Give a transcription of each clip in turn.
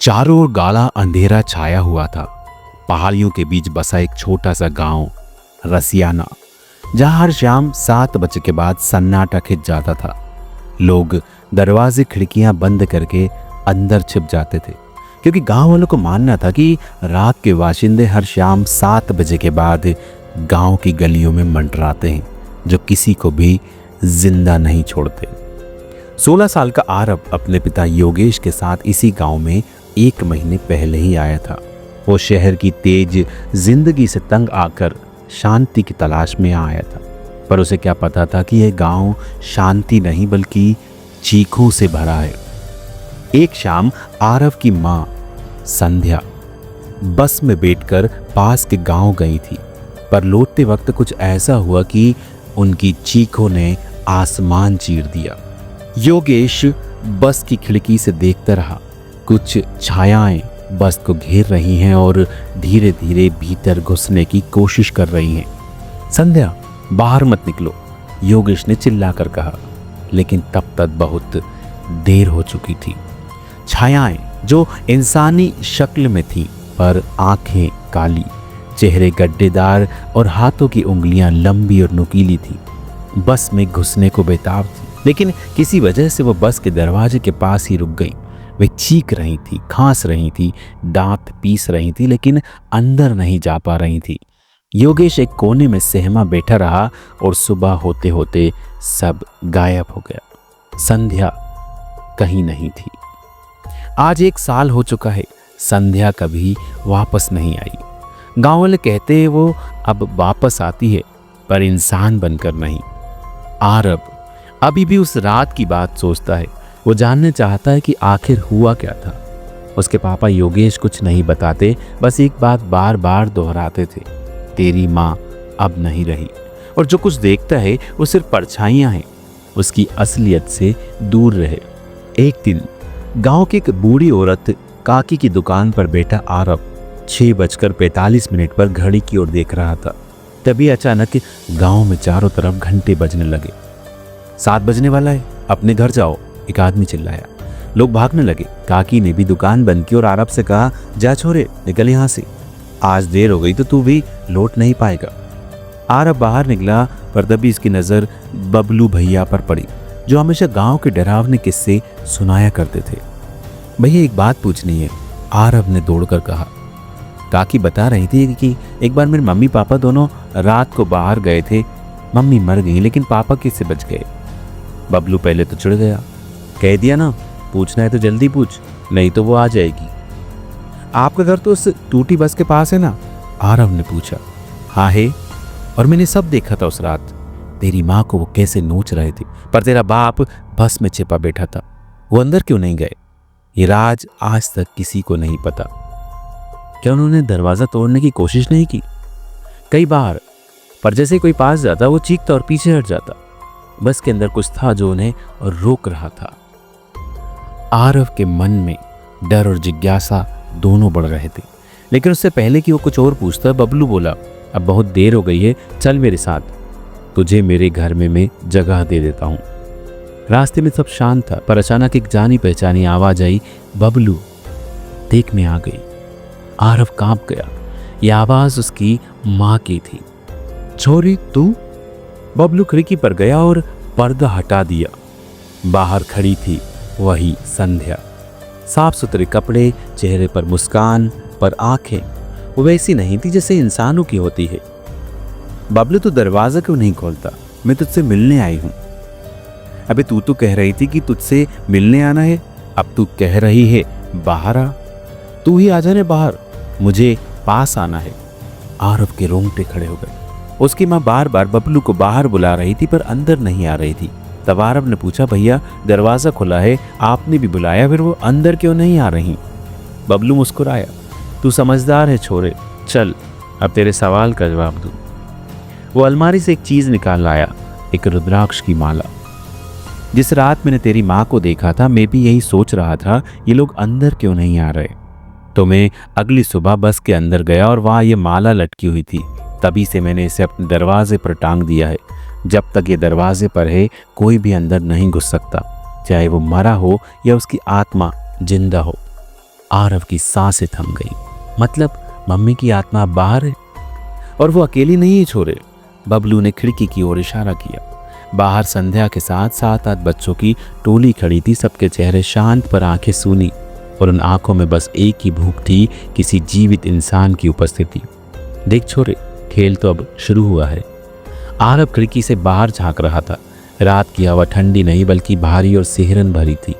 चारों ओर गाढ़ा अंधेरा छाया हुआ था। पहाड़ियों के बीच बसा एक छोटा सा गांव रसियाना, जहां हर शाम 7 बजे के बाद सन्नाटा खिंच जाता था। लोग दरवाजे खिड़कियां बंद करके अंदर छिप जाते थे, क्योंकि गांव वालों को मानना था कि रात के बाशिंदे हर शाम 7 बजे के बाद गांव की गलियों में मंडराते हैं, जो किसी को भी जिंदा नहीं छोड़ते। 16 साल का आरव अपने पिता योगेश के साथ इसी गांव में 1 महीने पहले ही आया था। वो शहर की तेज जिंदगी से तंग आकर शांति की तलाश में आया था, पर उसे क्या पता था कि यह गांव शांति नहीं बल्कि चीखों से भरा है। एक शाम आरव की माँ संध्या बस में बैठकर पास के गांव गई थी, पर लौटते वक्त कुछ ऐसा हुआ कि उनकी चीखों ने आसमान चीर दिया। योगेश बस की खिड़की से देखता रहा। कुछ छायाएं बस को घेर रही हैं और धीरे धीरे भीतर घुसने की कोशिश कर रही हैं। संध्या, बाहर मत निकलो, योगेश ने चिल्लाकर कहा, लेकिन तब तक बहुत देर हो चुकी थी। छायाएं जो इंसानी शक्ल में थीं, पर आंखें काली, चेहरे गड्ढेदार और हाथों की उंगलियां लंबी और नुकीली थी, बस में घुसने को बेताब थी। लेकिन किसी वजह से वो बस के दरवाजे के पास ही रुक गई। वे चीख रही थी, खांस रही थी, दांत पीस रही थी, लेकिन अंदर नहीं जा पा रही थी। योगेश एक कोने में सहमा बैठा रहा और सुबह होते होते सब गायब हो गया। संध्या कहीं नहीं थी। आज 1 साल हो चुका है। संध्या कभी वापस नहीं आई। गांव वाले कहते हैं वो अब वापस आती है, पर इंसान बनकर नहीं। आरव अभी भी उस रात की बात सोचता है। वो जानने चाहता है कि आखिर हुआ क्या था। उसके पापा योगेश कुछ नहीं बताते, बस एक बात बार बार दोहराते थे, तेरी माँ अब नहीं रही। और जो कुछ देखता है वो सिर्फ परछाइयां हैं, उसकी असलियत से दूर रहे। एक दिन गांव की एक बूढ़ी औरत काकी की दुकान पर बैठा आरव 6:45 पर घड़ी की ओर देख रहा था। तभी अचानक गांव में चारों तरफ घंटे बजने लगे। 7 बजने वाला है, अपने घर जाओ, एक आदमी चिल्लाया। लोग भागने लगे। काकी ने भी दुकान बंद की और आरव से कहा, जा छोरे, निकल यहाँ से, आज देर हो गई तो तू भी लौट नहीं पाएगा। आरव बाहर निकला, पर तभी इसकी नजर बबलू भैया पर पड़ी, जो हमेशा गांव के डरावने किस्से सुनाया करते थे। भैया, एक बात पूछनी है, आरव ने दौड़कर कहा। काकी बता रही थी कि एक बार मेरे मम्मी पापा दोनों रात को बाहर गए थे। मम्मी मर गई, लेकिन पापा किससे बच गए। बबलू पहले तो चिढ़ गया, कह दिया ना, पूछना है तो जल्दी पूछ, नहीं तो वो आ जाएगी। आपका घर तो उस टूटी बस के पास है ना? आरव ने पूछा। हाँ है, और मैंने सब देखा था उस रात। तेरी माँ को वो कैसे नोच रहे थे, पर तेरा बाप बस में छिपा बैठा था। वो अंदर क्यों नहीं गए, ये राज आज तक किसी को नहीं पता। क्या उन्होंने दरवाजा तोड़ने की कोशिश नहीं की? कई बार, पर जैसे कोई पास जाता वो चीखता और पीछे हट जाता। बस के अंदर कुछ था जो उन्हें रोक रहा था। आरव के मन में डर और जिज्ञासा दोनों बढ़ रहे थे, लेकिन उससे पहले कि वो कुछ और पूछता, बबलू बोला, अब बहुत देर हो गई है, चल मेरे साथ, तुझे मेरे घर में मैं जगह दे देता हूँ। रास्ते में सब शांत था, पर अचानक एक जानी पहचानी आवाज आई, बबलू देख, मैं आ गई। आरव कांप गया। यह आवाज उसकी माँ की थी। छोरी तू? बबलू खिड़की पर गया और पर्दा हटा दिया। बाहर खड़ी थी वही संध्या, साफ सुथरे कपड़े, चेहरे पर मुस्कान, पर आंखें वो वैसी नहीं थी जैसे इंसानों की होती है। बबलू, तू दरवाजा क्यों नहीं खोलता? मैं तुझसे मिलने आई हूं। अबे तू तो कह रही थी कि तुझसे मिलने आना है, अब तू कह रही है बाहर आ। तू ही आ जाने बाहर, मुझे पास आना है। आरव के रोंगटे खड़े हो गए। उसकी माँ बार बार बबलू को बाहर बुला रही थी, पर अंदर नहीं आ रही थी। तब आरव ने पूछा, भैया दरवाजा खुला है, आपने भी बुलाया, फिर वो अंदर क्यों नहीं आ रही? बबलू मुस्कुराया, तू समझदार है छोरे, चल अब तेरे सवाल का जवाब दूं। वो अलमारी से एक चीज निकाल लाया, एक रुद्राक्ष की माला। जिस रात मैंने तेरी माँ को देखा था, मैं भी यही सोच रहा था, ये लोग अंदर क्यों नहीं आ रहे। तो मैं अगली सुबह बस के अंदर गया और वहां ये माला लटकी हुई थी। तभी से मैंने इसे अपने दरवाजे पर टांग दिया है। जब तक ये दरवाजे पर है, कोई भी अंदर नहीं घुस सकता, चाहे वो मरा हो या उसकी आत्मा जिंदा हो। आरव की सांसें थम गई। मतलब मम्मी की आत्मा बाहर है और वो अकेली नहीं है छोरे। बबलू ने खिड़की की ओर इशारा किया। बाहर संध्या के साथ 7-8 बच्चों की टोली खड़ी थी। सबके चेहरे शांत पर आंखें सूनी और उन आंखों में बस एक ही भूख थी, किसी जीवित इंसान की उपस्थिति। देख छोरे, खेल तो अब शुरू हुआ है। आरव खिड़की से बाहर झांक रहा था। रात की हवा ठंडी नहीं बल्कि भारी और सिहरन भरी थी।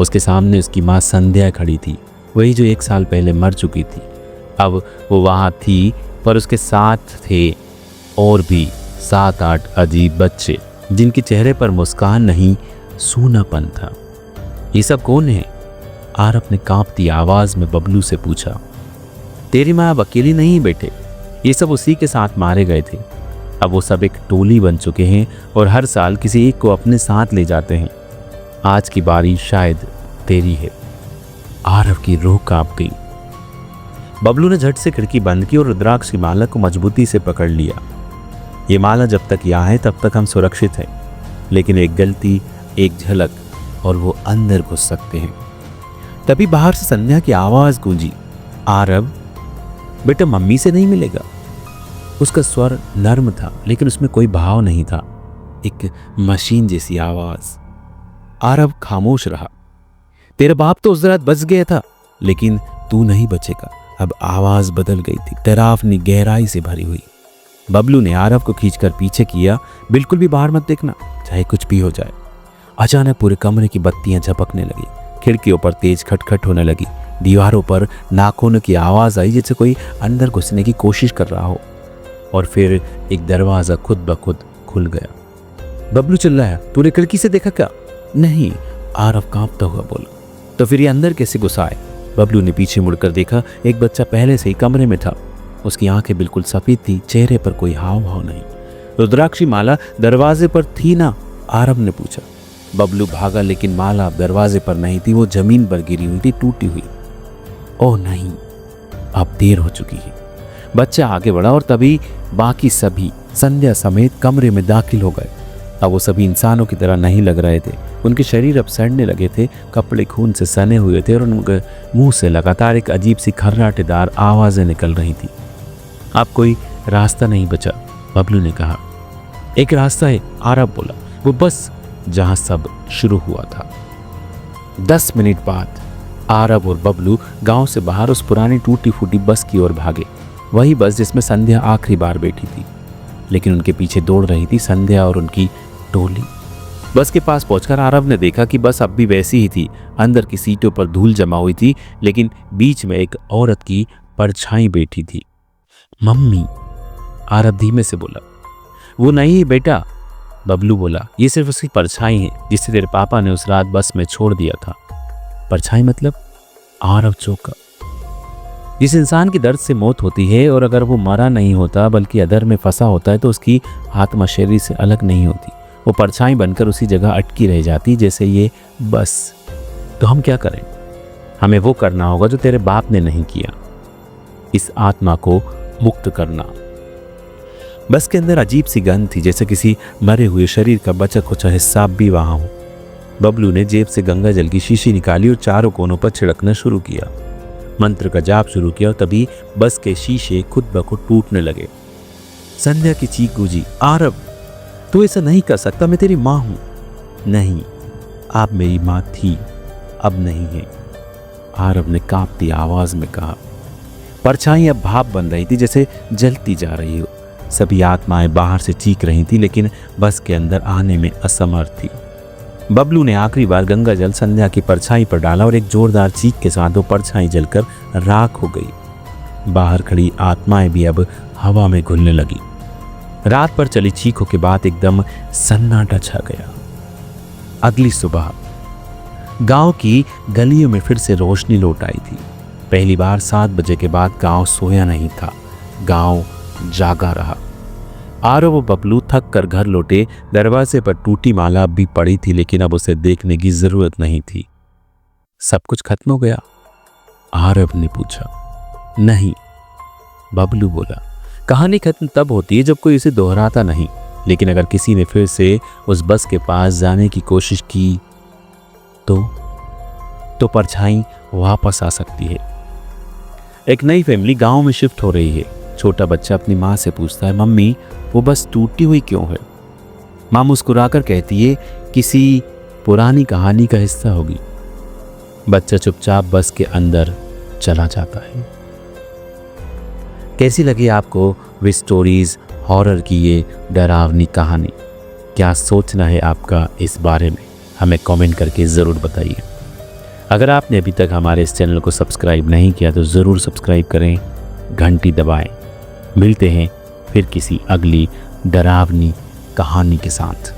उसके सामने उसकी माँ संध्या खड़ी थी, वही जो 1 साल पहले मर चुकी थी। अब वो वहाँ थी, पर उसके साथ थे और भी 7-8 अजीब बच्चे जिनके चेहरे पर मुस्कान नहीं, सूनापन था। ये सब कौन है? आरव ने कांपती आवाज में बबलू से पूछा। तेरी माँ अब अकेली नहीं बेटे, ये सब उसी के साथ मारे गए थे। अब वो सब एक टोली बन चुके हैं और हर साल किसी एक को अपने साथ ले जाते हैं। आज की बारी शायद तेरी है। आरव की रूह कांप गई। बबलू ने झट से खिड़की बंद की और रुद्राक्ष की माला को मजबूती से पकड़ लिया। ये माला जब तक यहाँ है तब तक हम सुरक्षित हैं, लेकिन एक गलती, एक झलक और वो अंदर घुस सकते हैं। तभी बाहर से संध्या की आवाज गूंजी। आरव बेटा, मम्मी से नहीं मिलेगा। उसका स्वर नर्म था लेकिन उसमें कोई भाव नहीं था, एक मशीन जैसी आवाज। आरव खामोश रहा। तेरा बाप तो उस रात बच गया था, लेकिन तू नहीं बचेगा। अब आवाज बदल गई थी, डरावनी गहराई से भरी हुई। बबलू ने आरव को खींचकर पीछे किया। बिल्कुल भी बाहर मत देखना, चाहे कुछ भी हो जाए। अचानक पूरे कमरे की बत्तियां झपकने लगी। खिड़कियों पर तेज खटखट होने लगी। दीवारों पर नाखूनों की आवाज आई, जैसे कोई अंदर घुसने की कोशिश कर रहा हो। और फिर एक दरवाजा खुद ब खुद खुल गया। बबलू चिल्लाया, तूने खिड़की से देखा क्या? नहीं, आरव कांपता हुआ बोला। तो फिर ये अंदर कैसे घुसा है? बबलू ने पीछे मुड़कर देखा। एक बच्चा पहले से ही कमरे में था। उसकी आंखें बिल्कुल सफेद थी, चेहरे पर कोई हाव भाव नहीं। रुद्राक्षी माला दरवाजे पर थी ना? आरव ने पूछा। बबलू भागा, लेकिन माला अब दरवाजे पर नहीं थी, वो जमीन पर गिरी हुई थी, टूटी हुई। ओह नहीं, अब देर हो चुकी है। बच्चा आगे बढ़ा और तभी बाकी सभी संध्या समेत कमरे में दाखिल हो गए। अब वो सभी इंसानों की तरह नहीं लग रहे थे। उनके शरीर अब सड़ने लगे थे, कपड़े खून से सने हुए थे और उनके मुंह से लगातार एक अजीब सी खर्राटेदार आवाजें निकल रही थी। अब कोई रास्ता नहीं बचा, बबलू ने कहा। एक रास्ता है, आरव बोला, वो बस जहां सब शुरू हुआ था। 10 मिनट बाद आरव और बबलू गांव से बाहर उस पुरानी टूटी फूटी बस की ओर भागे। वही बस जिसमें संध्या आखिरी बार बैठी थी, लेकिन उनके पीछे दौड़ रही थी संध्या और उनकी टोली। बस के पास पहुंचकर आरव ने देखा कि बस अब भी वैसी ही थी। अंदर की सीटों पर धूल जमा हुई थी, लेकिन बीच में एक औरत की परछाई बैठी थी। मम्मी, आरव धीमे से बोला। वो नहीं बेटा, बबलू बोला, ये सिर्फ उसकी परछाई है जिसे तेरे पापा ने उस रात बस में छोड़ दिया था। परछाई मतलब? आरव चौंका। जिस इंसान की दर्द से मौत होती है और अगर वो मरा नहीं होता बल्कि अदर में फंसा होता है तो उसकी आत्मा शरीर से अलग नहीं होती, वो परछाई बनकर उसी जगह अटकी रह जाती, जैसे ये बस। तो हम क्या करें? हमें वो करना होगा जो तेरे बाप ने नहीं किया, इस आत्मा को मुक्त करना। बस के अंदर अजीब सी गंध थी, जैसे किसी मरे हुए शरीर का बचा खुचा हिस्सा भी वहां हो। बबलू ने जेब से गंगा जल की शीशी निकाली और चारों कोनों पर छिड़कना शुरू किया। मंत्र का जाप शुरू किया और तभी बस के शीशे खुद ब खुद टूटने लगे। संध्या की चीख गूंजी, आरव तू ऐसा नहीं कर सकता, मैं तेरी माँ हूं। नहीं, आप मेरी माँ थी, अब नहीं है, आरव ने कांपती आवाज में कहा। परछाई अब भाप बन रही थी, जैसे जलती जा रही हो। सभी आत्माएं बाहर से चीख रही थी, लेकिन बस के अंदर आने में असमर्थ थी। बबलू ने आखिरी बार गंगा जल संध्या की परछाई पर डाला और एक जोरदार चीख के साथ वो परछाई जलकर राख हो गई। बाहर खड़ी आत्माएं भी अब हवा में घुलने लगी। रात पर चली चीखों के बाद एकदम सन्नाटा छा गया। अगली सुबह गांव की गलियों में फिर से रोशनी लौट आई थी। पहली बार 7 बजे के बाद गांव सोया नहीं था, गांव जागा रहा। आरव और बबलू थक कर घर लौटे। दरवाजे पर टूटी माला अब भी पड़ी थी, लेकिन अब उसे देखने की जरूरत नहीं थी। सब कुछ खत्म हो गया? आरव ने पूछा। नहीं, बबलू बोला, कहानी खत्म तब होती है जब कोई इसे दोहराता नहीं, लेकिन अगर किसी ने फिर से उस बस के पास जाने की कोशिश की तो तो परछाई वापस आ सकती है। एक नई फैमिली गांव में शिफ्ट हो रही है। छोटा बच्चा अपनी माँ से पूछता है, मम्मी वो बस टूटी हुई क्यों है? माँ मुस्कुराकर कहती है, किसी पुरानी कहानी का हिस्सा होगी। बच्चा चुपचाप बस के अंदर चला जाता है। कैसी लगी आपको वे स्टोरीज, हॉरर की ये डरावनी कहानी? क्या सोचना है आपका इस बारे में? हमें कमेंट करके ज़रूर बताइए। अगर आपने अभी तक हमारे इस चैनल को सब्सक्राइब नहीं किया तो ज़रूर सब्सक्राइब करें, घंटी दबाएं। मिलते हैं फिर किसी अगली डरावनी कहानी के साथ।